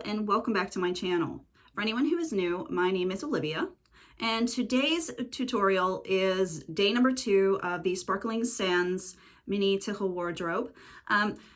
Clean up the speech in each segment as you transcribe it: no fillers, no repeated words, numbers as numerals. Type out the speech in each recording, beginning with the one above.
and welcome back to my channel. For anyone who is new, my name is Olivia, and today's tutorial is day number 2 of the Sparkling Sands mini Tichel wardrobe.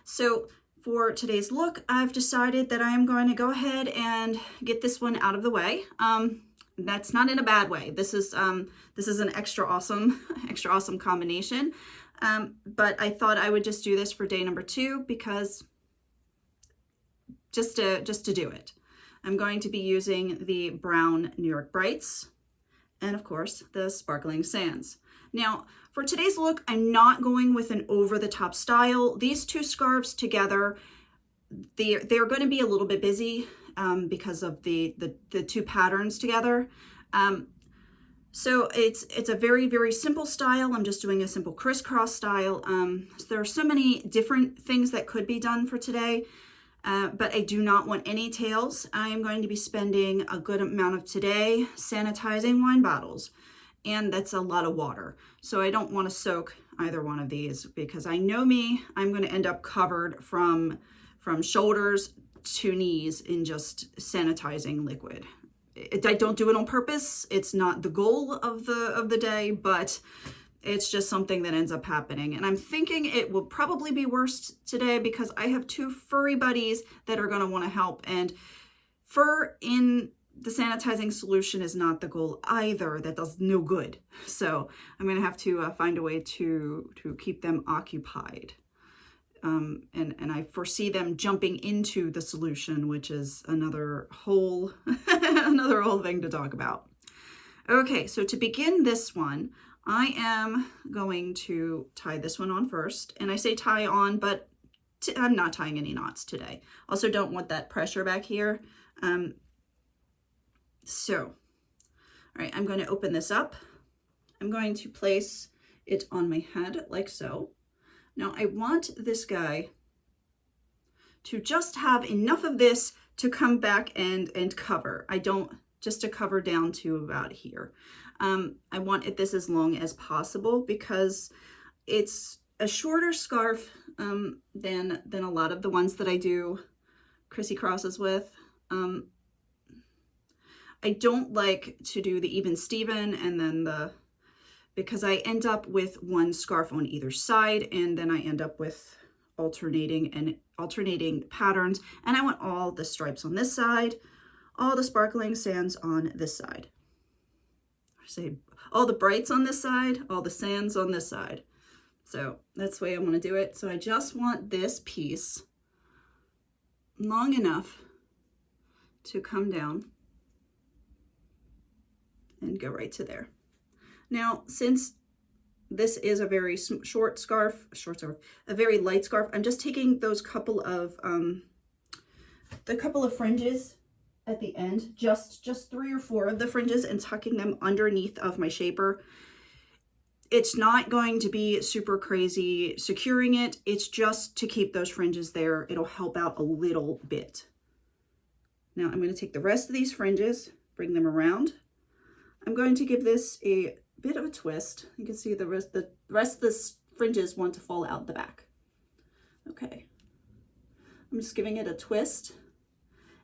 So for today's look, I've decided that I am going to go ahead and get this one out of the way. That's not in a bad way. This is an extra awesome combination. But I thought I would just do this for day number 2 because just to do it. I'm going to be using the brown New York Brights and of course the Sparkling Sands. Now for today's look, I'm not going with an over-the-top style. These two scarves together, they're going to be a little bit busy because of the two patterns together. So it's a very, very simple style. I'm just doing a simple crisscross style. So there are so many different things that could be done for today, but I do not want any tails. I am going to be spending a good amount of today sanitizing wine bottles, and that's a lot of water. So I don't want to soak either one of these because I know me, I'm going to end up covered from shoulders to knees in just sanitizing liquid. I don't do it on purpose. It's not the goal of the day, but it's just something that ends up happening. And I'm thinking it will probably be worse today because I have 2 furry buddies that are going to want to help, and fur in the sanitizing solution is not the goal either. That does no good. So I'm going to have to find a way to keep them occupied. And I foresee them jumping into the solution, which is another whole thing to talk about. Okay, so to begin this one, I am going to tie this one on first. And I say tie on, but I'm not tying any knots today. Also don't want that pressure back here. All right, I'm going to open this up. I'm going to place it on my head like so. Now I want this guy to just have enough of this to come back and cover. Just to cover down to about here. I want this as long as possible because it's a shorter scarf than a lot of the ones that I do crissy crosses with. I don't like to do the even Steven and then because I end up with one scarf on either side, and then I end up with alternating patterns, and I want all the stripes on this side, all the Sparkling Sands on this side. I say all the brights on this side, all the sands on this side. So that's the way I want to do it. So I just want this piece long enough to come down and go right to there. Now, since this is a very short scarf, a very light scarf, I'm just taking those couple of fringes at the end, just 3 or 4 of the fringes, and tucking them underneath of my shaper. It's not going to be super crazy securing it. It's just to keep those fringes there. It'll help out a little bit. Now I'm going to take the rest of these fringes, bring them around. I'm going to give this a bit of a twist. You can see the rest of the fringes want to fall out the back. Okay, I'm just giving it a twist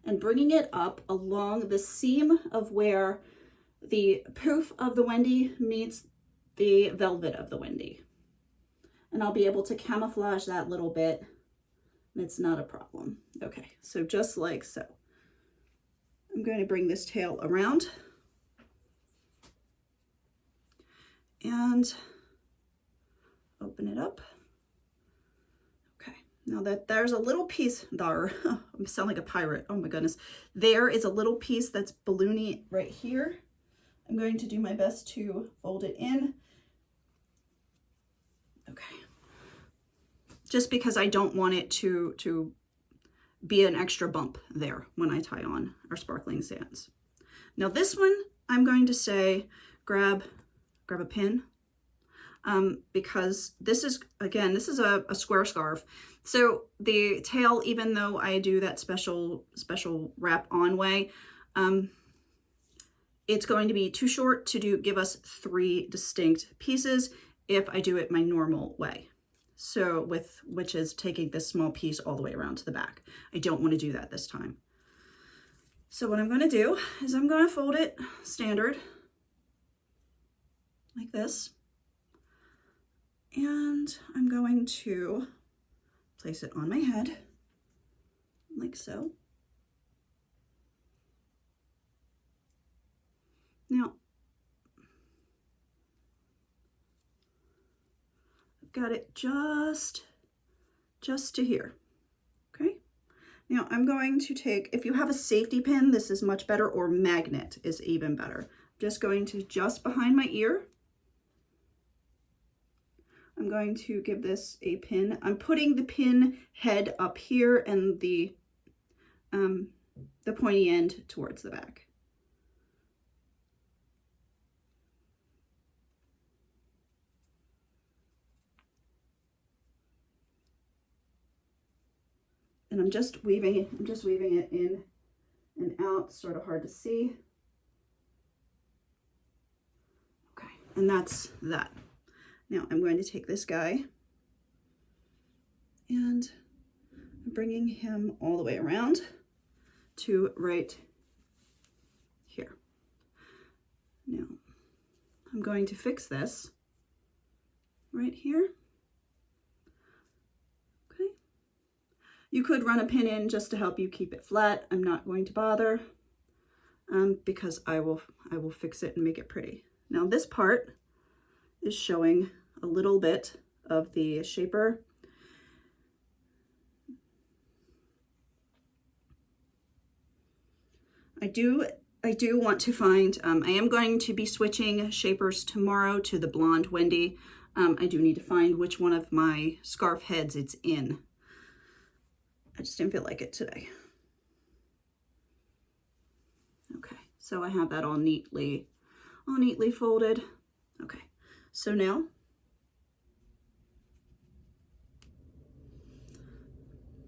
and bringing it up along the seam of where the poof of the Wendy meets the velvet of the Wendy. And I'll be able to camouflage that little bit. It's not a problem. Okay, so just like so. I'm going to bring this tail around and open it up. Okay, now that there's a little piece there, I sound like a pirate, oh my goodness. There is a little piece that's balloony right here. I'm going to do my best to fold it in. Okay, just because I don't want it to be an extra bump there when I tie on our Sparkling Sands. Now this one, I'm going to say grab a pin because this is a square scarf. So the tail, even though I do that special wrap on way, it's going to be too short to give us 3 distinct pieces if I do it my normal way. So which is taking this small piece all the way around to the back. I don't want to do that this time. So what I'm going to do is I'm going to fold it standard like this, and I'm going to place it on my head like so. Now, I've got it just to here, okay? Now I'm going to take, if you have a safety pin, this is much better, or magnet is even better. I'm just going to just behind my ear. I'm going to give this a pin. I'm putting the pin head up here and the pointy end towards the back. And I'm just weaving it in and out, sort of hard to see. Okay, and that's that. Now I'm going to take this guy and I'm bringing him all the way around to right here. Now I'm going to fix this right here. Okay. You could run a pin in just to help you keep it flat. I'm not going to bother because I will fix it and make it pretty. Now this part is showing a little bit of the shaper. I do want to find, I am going to be switching shapers tomorrow to the blonde Wendy. I do need to find which one of my scarf heads it's in. I just didn't feel like it today. Okay, so I have that all neatly folded. Okay, so now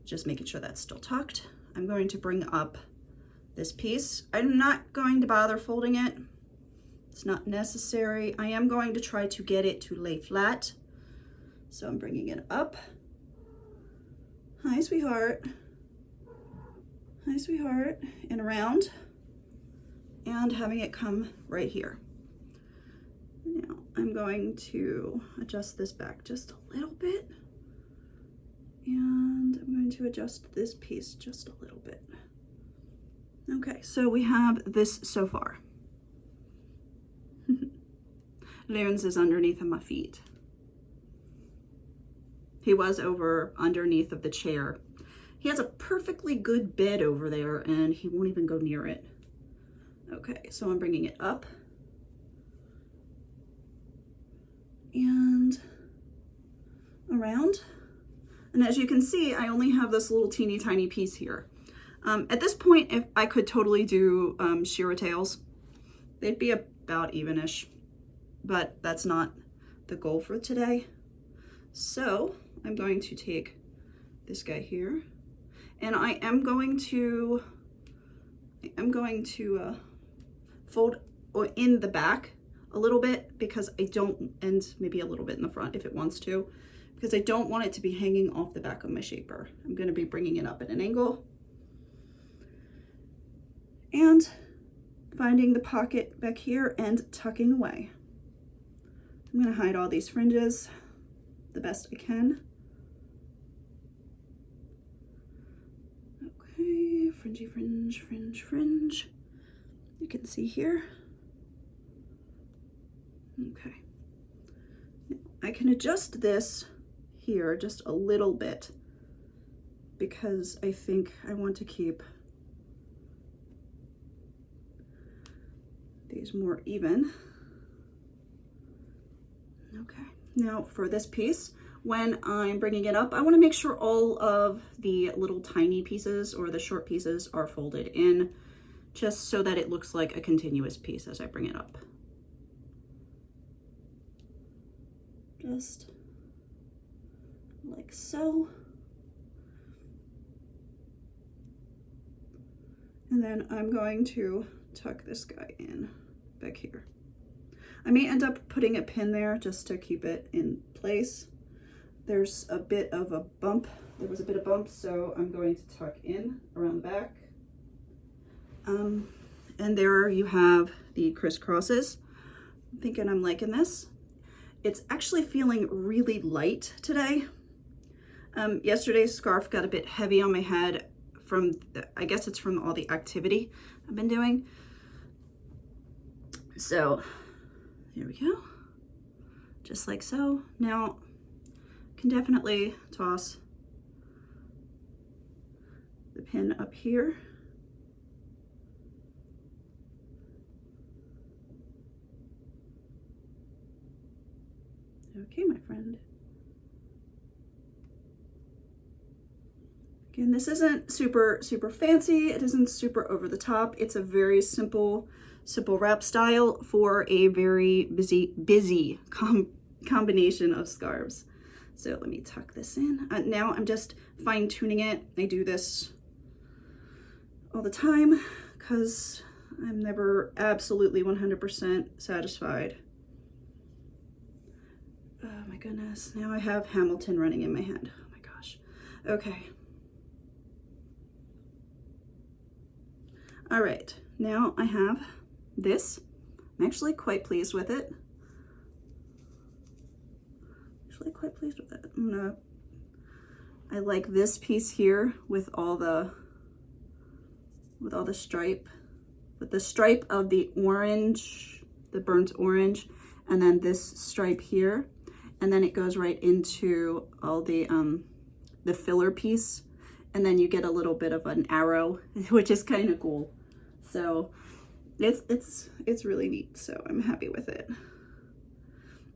just making sure that's still tucked. I'm going to bring up this piece. I'm not going to bother folding it. It's not necessary. I am going to try to get it to lay flat. So I'm bringing it up. Hi, sweetheart. Hi, sweetheart. And around. And having it come right here. Now I'm going to adjust this back just a little bit. And I'm going to adjust this piece just a little bit. Okay, so we have this so far. Loons is underneath of my feet. He was over underneath of the chair. He has a perfectly good bed over there and he won't even go near it. Okay, so I'm bringing it up. And around. And as you can see, I only have this little teeny tiny piece here. At this point, if I could totally do shearer tails, they'd be about evenish, but that's not the goal for today. So I'm going to take this guy here, and I am going to fold in the back a little bit because I don't, and maybe a little bit in the front if it wants to, because I don't want it to be hanging off the back of my shaper. I'm going to be bringing it up at an angle. And finding the pocket back here and tucking away. I'm going to hide all these fringes the best I can. Okay, fringy fringe, fringe, fringe. You can see here. Okay. I can adjust this here just a little bit because I think I want to keep these more even. Okay, now for this piece, when I'm bringing it up, I want to make sure all of the little tiny pieces or the short pieces are folded in, just so that it looks like a continuous piece as I bring it up. Just like so. And then I'm going to tuck this guy in back here. I may end up putting a pin there just to keep it in place. There's a bit of a bump. There was a bit of bump, so I'm going to tuck in around the back. And there you have the crisscrosses. I'm thinking I'm liking this. It's actually feeling really light today. Yesterday's scarf got a bit heavy on my head from, I guess it's from all the activity I've been doing. So there we go, just like so. Now can definitely toss the pin up here. Okay, my friend. Again, this isn't super fancy. It isn't super over the top. It's a very simple wrap style for a very busy combination of scarves. So let me tuck this in. Now I'm just fine tuning it. I do this all the time because I'm never absolutely 100% satisfied. Oh my goodness, now I have Hamilton running in my head. Oh my gosh. Okay. All right, now I have this. I'm actually quite pleased with it. I like this piece here with all the stripe, with the stripe of the orange, the burnt orange, and then this stripe here, and then it goes right into all the filler piece, and then you get a little bit of an arrow, which is kind of cool. So it's really neat. So I'm happy with it.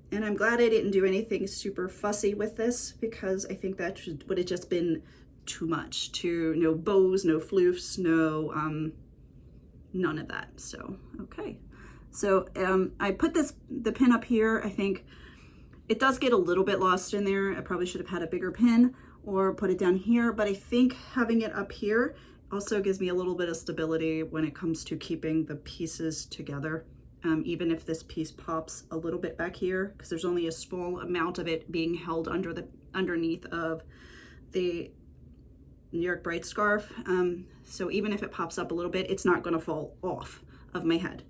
And I'm glad I didn't do anything super fussy with this, because I think that would have just been too much. No bows, no floofs, no none of that. So okay. So I put the pin up here. I think it does get a little bit lost in there. I probably should have had a bigger pin or put it down here, but I think having it up here also gives me a little bit of stability when it comes to keeping the pieces together. Even if this piece pops a little bit back here, because there's only a small amount of it being held underneath of the New York Bright scarf. So even if it pops up a little bit, it's not going to fall off of my head.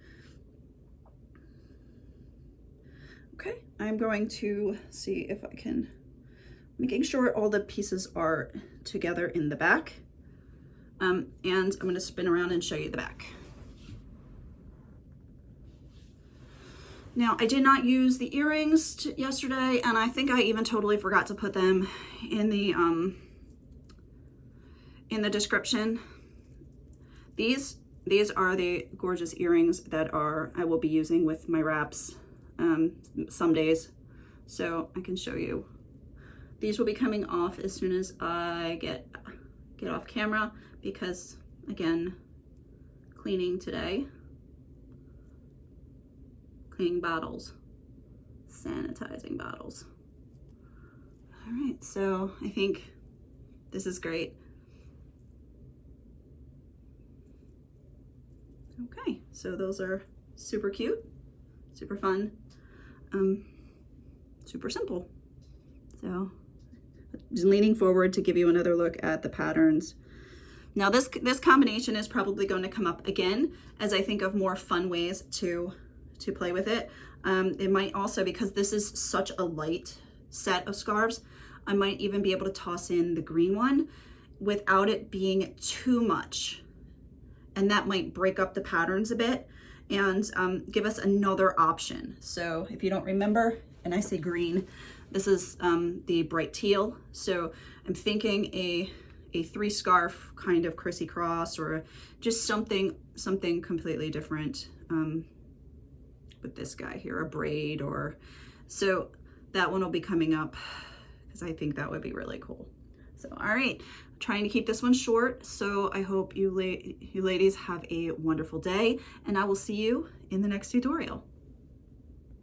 Okay, I'm going to see if I can, making sure all the pieces are together in the back. And I'm going to spin around and show you the back. Now, I did not use the earrings yesterday, and I think I even totally forgot to put them in the description. These are the gorgeous earrings that I will be using with my wraps some days, so I can show you. These will be coming off as soon as I get off camera, because again, cleaning today. Cleaning bottles, sanitizing bottles. All right, so I think this is great. Okay, so those are super cute, super fun, super simple. So just leaning forward to give you another look at the patterns. Now this combination is probably going to come up again as I think of more fun ways to play with it. It might also, because this is such a light set of scarves, I might even be able to toss in the green one without it being too much. And that might break up the patterns a bit and give us another option. So if you don't remember, and I say green, this is the bright teal. So I'm thinking a 3 scarf kind of crissy-cross, or just something completely different. With this guy here, a braid, or so that one will be coming up because I think that would be really cool. So all right, I'm trying to keep this one short, so I hope you ladies have a wonderful day, and I will see you in the next tutorial.